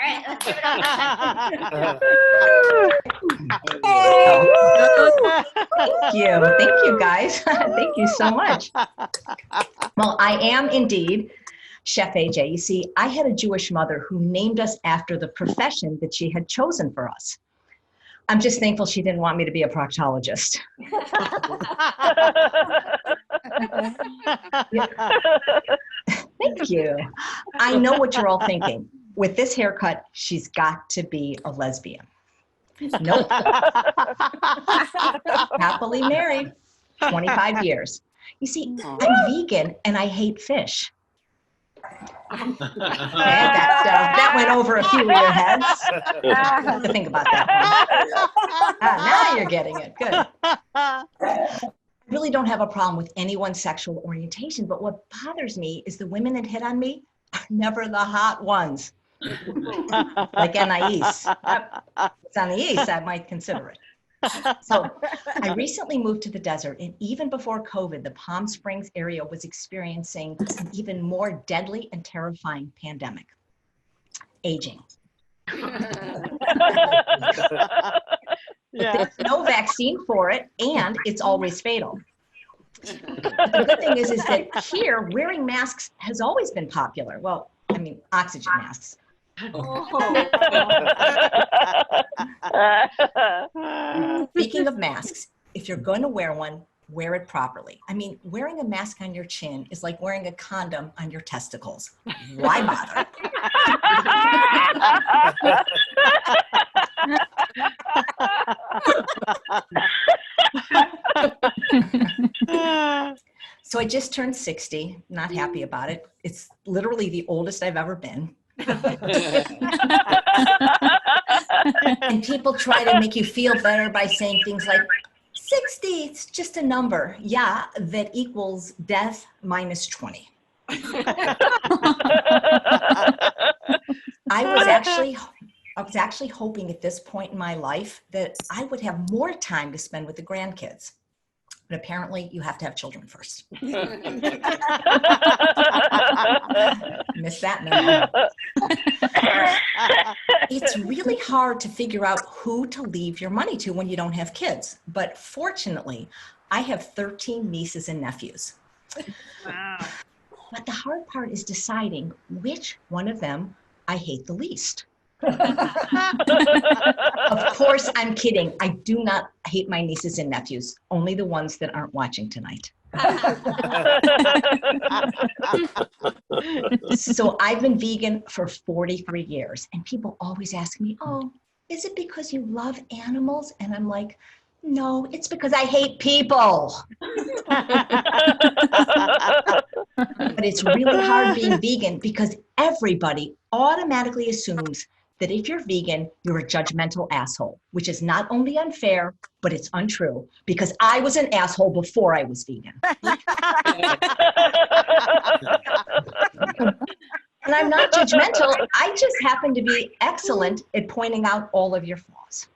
right, let's give it up. Thank you guys. Thank you so much. Well, I am indeed Chef AJ. You see, I had a Jewish mother who named us after the profession that she had chosen for us. I'm just thankful she didn't want me to be a proctologist. Thank you. I know what you're all thinking. With this haircut, she's got to be a lesbian. Nope. Happily married, 25 years. You see, I'm vegan and I hate fish. That went over a few of your heads. Have to think about that one. Now you're getting it. Good. I really don't have a problem with anyone's sexual orientation, but what bothers me is the women that hit on me are never the hot ones. Like Anais. If it's Anais, I might consider it. So I recently moved to the desert, and even before COVID, the Palm Springs area was experiencing an even more deadly and terrifying pandemic: aging. There's no vaccine for it, and it's always fatal. The good thing is that here, wearing masks has always been popular. Well, I mean, oxygen masks. Speaking of masks, if you're going to wear one, wear it properly. I mean, wearing a mask on your chin is like wearing a condom on your testicles. Why bother? So I just turned 60, not happy about it. It's literally the oldest I've ever been. And people try to make you feel better by saying things like, 60, it's just a number. Yeah, that equals death minus 20. I was actually hoping at this point in my life that I would have more time to spend with the grandkids. But apparently you have to have children first. Missed that memo. It's really hard to figure out who to leave your money to when you don't have kids. But fortunately, I have 13 nieces and nephews. Wow. But the hard part is deciding which one of them I hate the least. Of course, I'm kidding. I do not hate my nieces and nephews, only the ones that aren't watching tonight. So I've been vegan for 43 years, and people always ask me, oh, is it because you love animals? And I'm like, no, it's because I hate people. But it's really hard being vegan because everybody automatically assumes that if you're vegan, you're a judgmental asshole, which is not only unfair, but it's untrue, because I was an asshole before I was vegan. And I'm not judgmental. I just happen to be excellent at pointing out all of your flaws.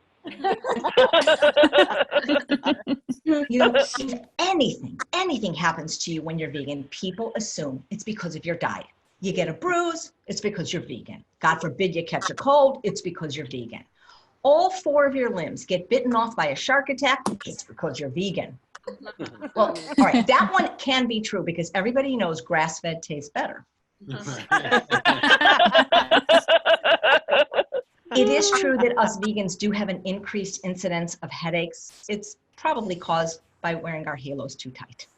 You know, if anything happens to you when you're vegan, people assume it's because of your diet. You get a bruise, it's because you're vegan. God forbid you catch a cold, it's because you're vegan. All 4 of your limbs get bitten off by a shark attack, it's because you're vegan. Well, all right, that one can be true because everybody knows grass-fed tastes better. It is true that us vegans do have an increased incidence of headaches. It's probably caused by wearing our halos too tight.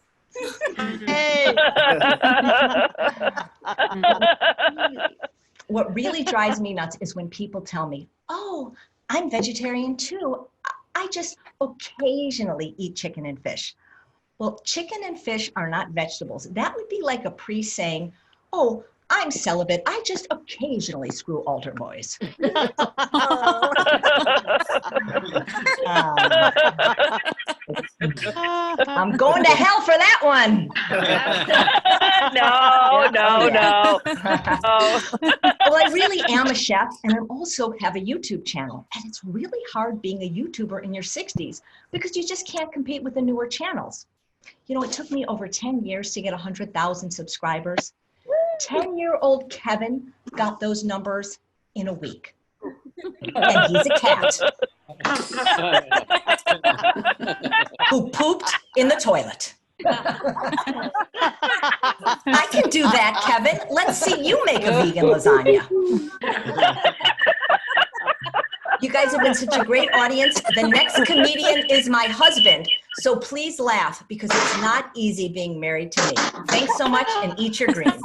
Hey. What really drives me nuts is when people tell me, oh, I'm vegetarian too. I just occasionally eat chicken and fish. Well, chicken and fish are not vegetables. That would be like a priest saying, oh, I'm celibate. I just occasionally screw altar boys. I'm going to hell for that one. No. Well, I really am a chef, and I also have a YouTube channel. And it's really hard being a YouTuber in your 60s because you just can't compete with the newer channels. You know, it took me over 10 years to get 100,000 subscribers. 10-year-old Kevin got those numbers in a week. And he's a cat who pooped in the toilet. I can do that, Kevin. Let's see you make a vegan lasagna. You guys have been such a great audience. The next comedian is my husband. So please laugh because it's not easy being married to me. Thanks so much and eat your greens.